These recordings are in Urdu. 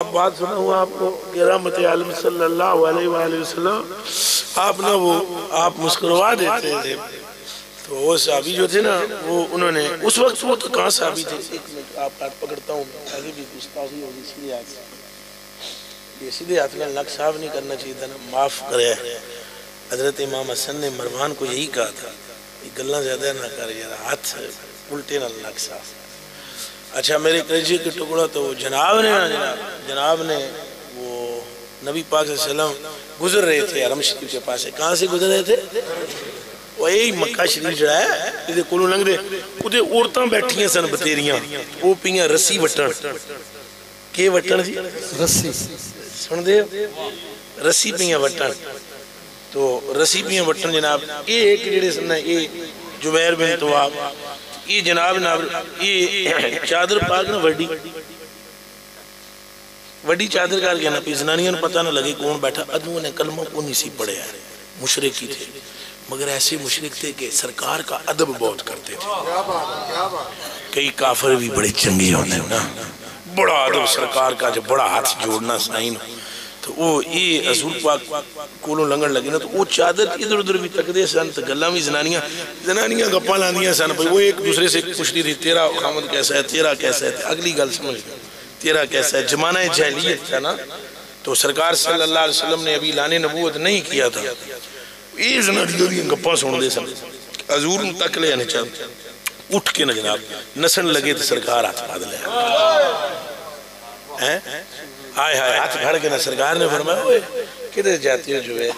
بات سنا ہوا آپ کو کہ رحمت عالم صلی اللہ علیہ وآلہ وسلم آپ نا وہ آپ مسکروا دیتے تھے تو وہ صحابی جو تھے نا وہ انہوں نے اس وقت وہ تو کہاں صحابی تھے ایک منٹ آپ کاٹ پکڑتا ہوں آگے بھی گستاخی ہوگی سیدھے ہاتھ سے یہ سیدھے ہاتھ میں نق صاف نہیں کرنا چاہیے تھا نا معاف کرے حضرت امام حسن نے مروان کو یہی کہا تھا کہ گلہ زیادہ نہ کر یار ہاتھ الٹے نہ نق صاف اچھا میرے کلیجے کے ٹکڑا تو جناب نے وہ نبی پاک صلی اللہ علیہ وسلم گزر رہے تھے حرم شریف کے پاس سے کہاں سے گزر رہے تھے وہ یہی مکہ شریف جڑا ہے ادھے کولو لنگ دے ادھے عورتاں بیٹھی ہیں سن بتیریاں وہ پیاں رسی وٹن کے وٹن جی رسی سن دے رسی پیاں وٹن تو رسی پیاں وٹن جناب ایک جڑے سن اے جبیر بن تواب یہ جناب یہ چادر پاک نا وڈی چادر کر کے نا پی زنانیاں نے پتہ نہ لگے کون بیٹھا ادھوں نے کلمہ کو نہیں سی پڑھے ہیں مشرکی تھے مگر ایسے مشرک تھے کہ سرکار کا ادب بہت کرتے تھے کئی کافر بھی بڑے چنگی ہونے نا بڑا ادب سرکار کا جو بڑا ہاتھ جوڑنا سائن تو وہ یہ حضور پاک کولوں لنگن لگے نا تو وہ چادر ادھر ادھر بھی تک دے سن تو گلہ بھی زنانیاں گپاں لاندیاں سن وہ ایک دوسرے سے پوچھتی تھی تیرا خامد کیسا ہے تیرا کیسا ہے اگلی گل سمجھ تیرا کیسا ہے زمانہ جاہلیت تھا نا تو سرکار صلی اللہ علیہ وسلم نے ابھی اعلان نبوت نہیں کیا تھا یہ زنانیاں گپاں سن دے سن حضور تک لے آنے چاہتے اٹھ کے نا جناب نسن لگے تو سرکار ہاتھ باد لے ہائے ہاتھ گھڑ کے نا سرکار نے فرمایا ہوئے کدھر جاتی ہو جو ہے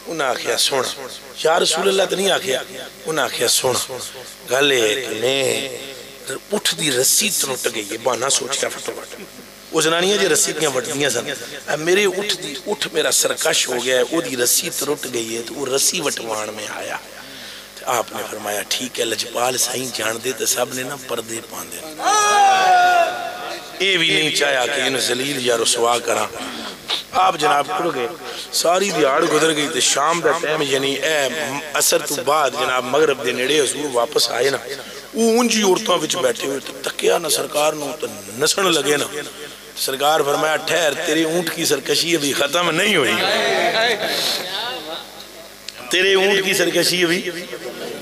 انہاں آکھیا سونا یا رسول اللہ تو نہیں آکھیا انہاں آکھیا سونا گلے کہ میں اٹھ دی رسی تنٹ گئی ہے بانا سوچ کیا پھٹو پھٹ وہ زنانیاں جی رسی کیاں پھٹ دیاں سن میرے اٹھ میرا سرکش ہو گیا ہے وہ دی رسی تنٹ گئی ہے تو وہ رسی وٹوان میں آیا آپ نے فرمایا ٹھیک ہے لجپال سائیں جان دے تو سب نے نا پردے پاندے اے بھی نہیں چاہیا کہ انہیں ذلیل یا رسوا کرا آپ جناب کھڑ گئے ساری دیاڑ گزر گئی تو شام دا ٹائم یعنی اے اثر تو بعد جناب مغرب دے نیڑے حضور واپس آئے نا وہ انجی عورتوں وچ بیٹھے ہوئے تو تکیا نا سرکار نو تو نسن لگے نا سرکار فرمایا ٹھہر تیرے اونٹ کی سرکشی ابھی ختم نہیں ہوئی تیرے اونٹ کی سرکشی ابھی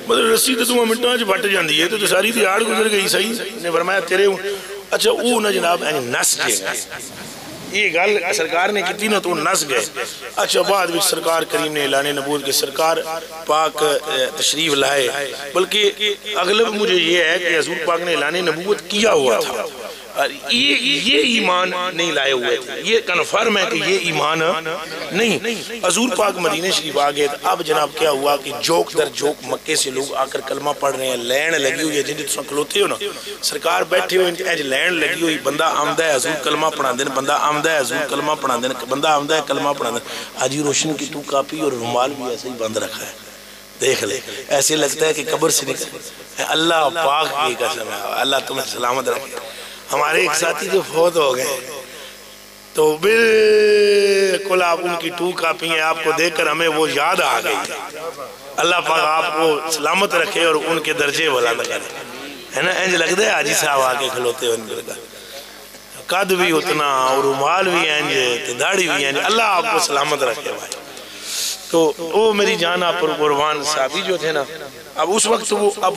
مطلب رسی تو تمہیں منٹاں جو بھٹ جاندی ہے تو ساری دیاڑ گزر گئی صحیح نے فرمایا تیرے اونٹ اچھا وہ نا جناب نس گئے یہ گل سرکار نے کتنی نا تو نس گئے اچھا بعد بھی سرکار کریم نے اعلان نبوت کے سرکار پاک تشریف لائے بلکہ اغلب مجھے یہ ہے کہ حضور پاک نے اعلان نبوت کیا ہوا تھا یہ ایمان نہیں لائے ہوئے تھے یہ کنفرم ہے کہ یہ ایمان نہیں حضور پاک مدینہ شریف آگئے اب جناب کیا ہوا کہ جوک در جوک مکے سے لوگ آ کر کلمہ پڑھ رہے ہیں لین لگی ہوئی ہے جن جن کھلوتے ہو نا سرکار بیٹھے ہوئے ہیں لین لگی ہوئی بندہ آمدہ ہے حضور کلمہ پڑھا دیں بندہ آمدہ ہے حضور کلمہ پڑھا دیں بندہ آمدہ ہے کلمہ پڑھا دیں آجی روشن کی تو کاپی اور رومال بھی ایسے ہی بند رکھا ہے دیکھ لے ایسے لگتا ہے کہ قبر سے نکل اللہ پاک کی قسم ہے اللہ تمہیں سلامت رکھے ہمارے ایک ساتھی جو فوت ہو گئے تو بالکل آپ ان کی ٹو کاپی ہیں آپ کو دیکھ کر ہمیں وہ یاد آ گئی اللہ پاک آپ کو سلامت رکھے اور ان کے درجے بلند کرے ہے نا انج لگ دے آجی صاحب آکے کھلوتے ہوئے ان کا قد بھی اتنا اور رومال بھی انج داڑھی بھی انج اللہ آپ کو سلامت رکھے بھائی تو وہ میری جان آپ پر قربان صحابی جو تھے نا اب اس وقت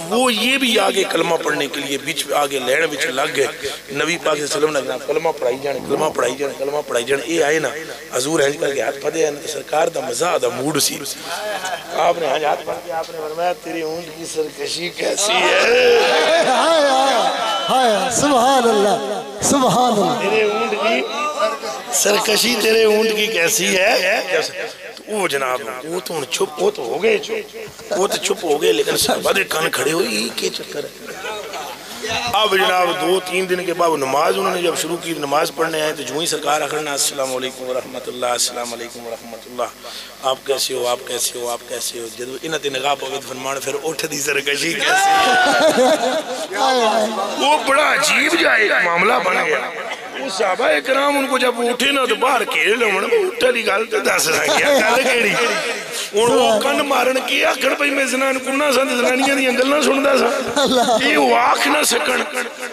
وہ یہ بھی آگے کلمہ پڑھنے کے لیے بیچ آگے لین بیچ لگ گئے نبی پاک صلی اللہ علیہ وسلم نے کلمہ پڑھائی جانے کلمہ پڑھائی جانے کلمہ پڑھائی جانے یہ آئے نا حضور ہنج کر کے ہاتھ پڑھے ہیں سرکار دا مزہ دا موڈ سی آپ نے ہنج ہاتھ پڑھ کے آپ نے فرمایا تیری اونٹ کی سرکشی کیسی ہے سبحان اللہ سبحان اللہ تیرے اونٹ کی سرکشی تیرے اونٹ کی کیسی ہے وہ جناب وہ تو چھپ وہ تو ہو گئے وہ تو چھپ ہو گئے لیکن صحابہ دے کان کھڑے ہوئی یہ کیا چکر ہے اب جناب 2-3 دن کے بعد نماز انہوں نے جب شروع کی نماز پڑھنے آئے تو جو ہی سرکار اکھڑنا السلام علیکم ورحمت اللہ السلام علیکم ورحمت اللہ آپ کیسے ہو آپ کیسے ہو آپ کیسے ہو جب انہاں تے نگاہ پاوے فرمان پھر اٹھ دی سرکشی کیسی وہ بڑا عجیب جائے معاملہ بن گیا وہ صحابہ اکرام ان کو جب اٹھے نا تو باہر کھیل لومن اٹھا لی گل تو دس رہا گیا گل کیڑی وہ کن مارن کی آکھڑ پئی میں زنان کننا سا زنانیاں دی انگلنا سندا سا یہ وہ آکھ نہ سکن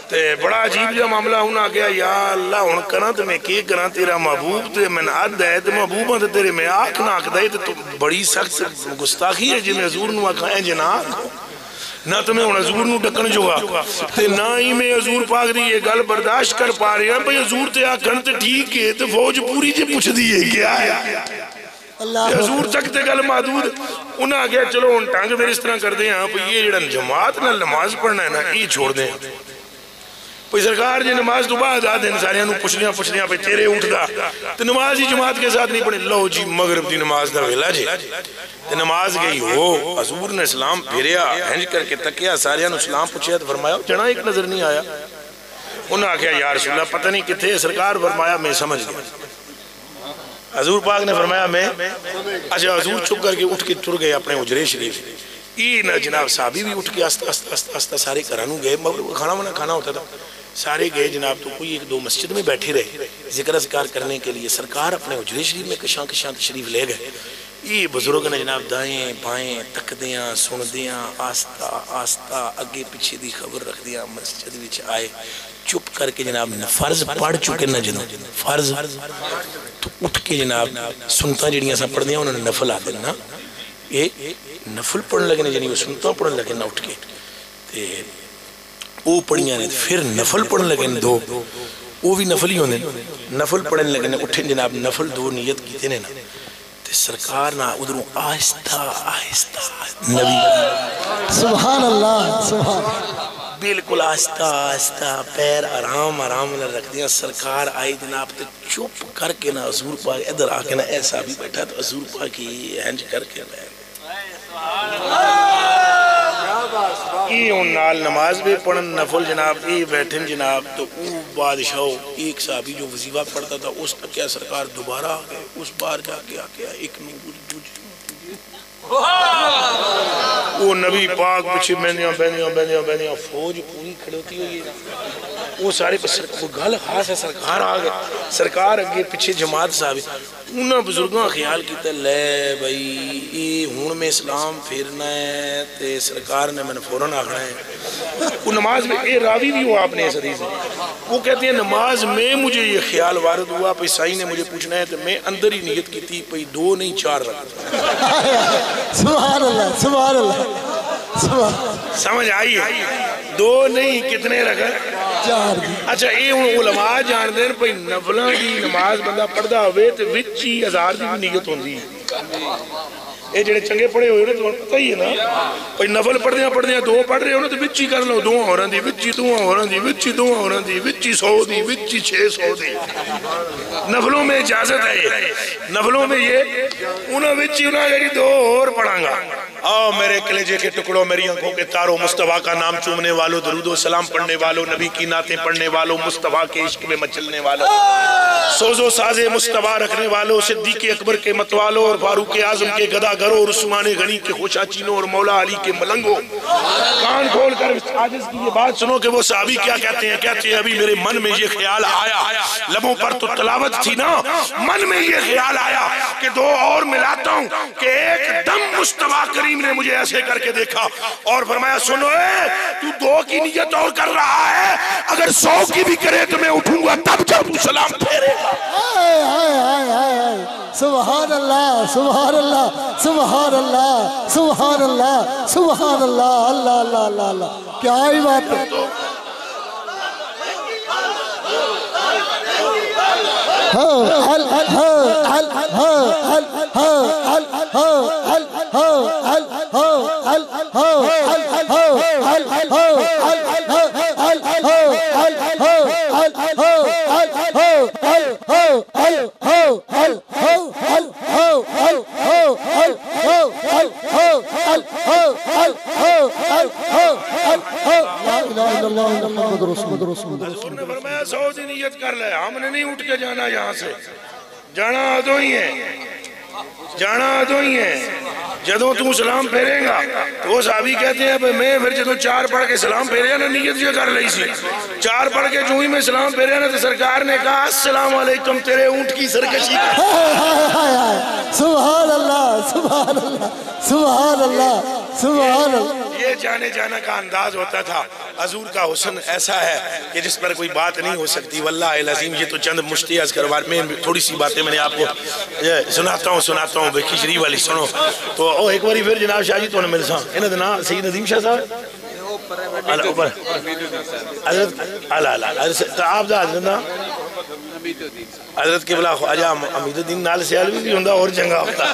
تے بڑا عجیب جا معاملہ ہونا گیا یا اللہ ہن کراں تے میں کی کراں تیرا محبوب تے میں عد ہے تے محبوباں تے تیرے میں آکھ نہ آکھ دے تے بڑی سخت گستاخی ہے جی میں حضور نو آکھاں جناب نہ تو میں حضور نو ڈکن جوگا تے نہ ہی میں حضور پاک دی یہ گل برداشت کر پا رہے ہیں بھئی حضور تے آکھن تے ٹھیک ہے تے فوج پوری جی پوچھ دیئے کیا ہے حضور تک تے گل محدود انہاں آگیا چلو ان ٹانگ پھر اس طرح کر دیں ہاں پہ یہ جڑا جماعت نہ نماز پڑھنا ہے نا یہ چھوڑ دیں پہ سرکار جی نماز تو بعد آدھے انسانیاں نو پوچھنیاں پہ تیرے اٹھ دا تو نماز ہی جماعت کے ساتھ نہیں پڑھے لو جی مغرب دی نماز دا ویلا جی تو نماز گئی ہو حضور نے اسلام پھیریا ہنج کر کے تکیا ساریاں نو اسلام پوچھیا تو فرمایا جنا ایک نظر نہیں آیا انہوں نے کہا یا رسول اللہ پتہ نہیں کتھے سرکار فرمایا میں سمجھ گیا حضور پاک نے فرمایا میں اچھا حضور چھپ کر کے اٹھ کے تر گئے اپنے حجرے شریف یہ جناب صحابی بھی اٹھ کے آستہ سارے کرانوں گئے کھانا ہوتا تھا سارے گئے جناب تو کوئی ایک دو مسجد میں بیٹھے رہے ذکر اذکار کرنے کے لیے سرکار اپنے حجرے شریف میں کشاں تشریف لے گئے یہ بزرگ نے جناب دائیں بائیں تکدیاں سندیاں آستہ اگے پیچھے دی خبر رکھ دیا مسجد وچ آئے چپ کر کے جناب فرض پڑھ چکے نہ جنوں فرض تو اٹھ کے جناب سنتا جڑیاں سا پڑھ دیا انہوں نے نفل آتے نا یہ نفل پڑھنے لگے جنہی وہ سنتا پڑھنے لگے نہ اٹھ کے وہ پڑھیاں نے پھر نفل پڑھنے لگے دو وہ بھی نفل ہی ہونے نفل پڑھنے لگے اٹھے جناب نفل دو نیت کیتے نے نا تے سرکار نہ ادھروں آہستہ نبی سبحان اللہ سبحان بالکل آہستہ پیر آرام نہ رکھ دیا سرکار آئی جناب تے چپ کر کے نا حضور پاک ادھر آ کے نا ایسا بھی بیٹھا تو حضور پاک کی ہنج کر کے نا یہ ان نال نماز بھی پڑھن نفل جناب یہ بیٹھن جناب تو او بادشاہ ایک صحابی جو وظیفہ پڑھتا تھا اس تک کیا سرکار دوبارہ آ گئے اس بار جا کے آ گیا ایک نور وہ نبی پاک پچھے بینیاں فوج پوری کھڑی ہوتی ہوئی وہ سارے وہ گل خاص ہے سرکار آ گئے سرکار اگے پیچھے جماعت صاحب انہاں بزرگاں خیال کیتا لے بھائی یہ ہون میں اسلام پھیرنا ہے تے سرکار نے میں نے فوراں آخنا ہے وہ نماز میں اے راوی بھی ہوا آپ نے اس حدیث میں وہ کہتے ہیں نماز میں مجھے یہ خیال وارد ہوا پہ سائی نے مجھے پوچھنا ہے تو میں اندر ہی نیت کی تھی پہ 2 نہیں 4 رکھتا سبحان اللہ سبحان اللہ سمجھ آئی ہے 2 نہیں کتنے رکھا 4 اچھا یہ علماء جان دیں پہ نفلہ کی نماز بندہ پڑھدا ہوئے تو وچی 1000 دی بھی نیت ہوندی یہ جڑے چنگے پڑھے ہوئے انہیں تو پتہ ہی ہے نا پہ نفل پڑھ دیا 2 پڑھ رہے ہونے تو وچی کر لو 2 ہو رہن دی وچی 2 ہو رہن دی وچی 2 ہو رہن دی وچی 100 دی وچی 600 دی نفلوں میں اجازت ہے یہ نفلوں میں یہ انہوں وچی انہوں نے 2 اور پڑھاں گا آؤ میرے کلیجے کے ٹکڑوں میری آنکھوں کے تاروں مصطفیٰ کا نام چومنے والوں درود و سلام پڑھنے والوں نبی کی نعتیں پڑھنے والوں مصطفیٰ کے عشق میں مچلنے والوں سوز و ساز مصطفیٰ رکھنے والوں صدیق اکبر کے متوالوں اور فاروق اعظم کے گدا گروں اور عثمان غنی کے خوشا چینوں اور مولا علی کے ملنگوں کان کھول کر عاجز کی یہ بات سنو کہ وہ صحابی کیا کہتے ہیں ابھی میرے من میں یہ خیال آیا لبوں پر تو تلاوت تھی نا من میں یہ خیال آیا کہ 2 اور ملاتا ہوں کہ ایک دم مصطفیٰ کریم نے مجھے ایسے کر کے دیکھا اور فرمایا سنو تو 2 کی نیت اور کر رہا ہے اگر 100 کی بھی کرے تو میں اٹھوں گا تب جب تو سلام پھیرے گا سبحان اللہ سبحان اللہ سبحان اللہ سبحان اللہ سبحان اللہ اللہ اللہ اللہ اللہ کیا ہی بات ہے حضور نے فرمایا 100 دی نیت کر لے ہم نے نہیں اٹھ کے جانا یہاں سے جانا آدھو ہی ہے جدوں تو سلام پھیرے گا تو وہ صحابی کہتے ہیں میں پھر جدوں 4 پڑھ کے سلام پھیرے نا نیت یہ کر لئی سی 4 پڑھ کے جو ہی میں سلام پھیرے نا تو سرکار نے کہا السلام علیکم تیرے اونٹ کی سرکشی سبحان اللہ سبحان اللہ سبحان اللہ سبحان اللہ. یہ جانے جانا کا انداز ہوتا تھا. حضور کا حسن ایسا ہے کہ جس پر کوئی بات نہیں ہو سکتی. واللہ العظیم یہ تو چند مشتی از کروار میں تھوڑی سی باتیں میں نے آپ کو سناتا ہوں بکی شریف والی سنو تو ایک باری پھر جناب شاہ جی تو نے مل سا انہوں نے نا سید ندیم شاہ صاحب اوپر حضرت آپ دا حضرت نا حضرت قبلہ خواجہ امید الدین نال سیالوی بھی ہوندہ اور جنگا ہوتا.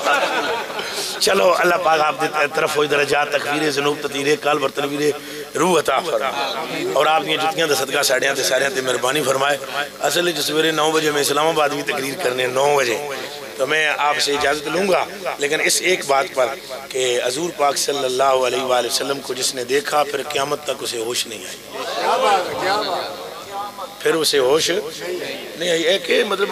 چلو اللہ پاک آپ دے طرف ہوئی درجات تکفیر ذنوب تطہیر قلب اور تنویر روح عطا فرمائے اور آپ نے جتنیاں دے صدقہ ساڑیاں تے ساریاں تے مہربانی فرمائے. اصل جو سویرے 9 بجے میں اسلام آباد بھی تقریر کرنے 9 بجے تو میں آپ سے اجازت لوں گا لیکن اس ایک بات پر کہ حضور پاک صلی اللہ علیہ وآلہ وسلم کو جس نے دیکھا پھر قیامت تک اسے ہوش نہیں آئی. پھر اسے ہوش نہیں آئی. ایک مطلب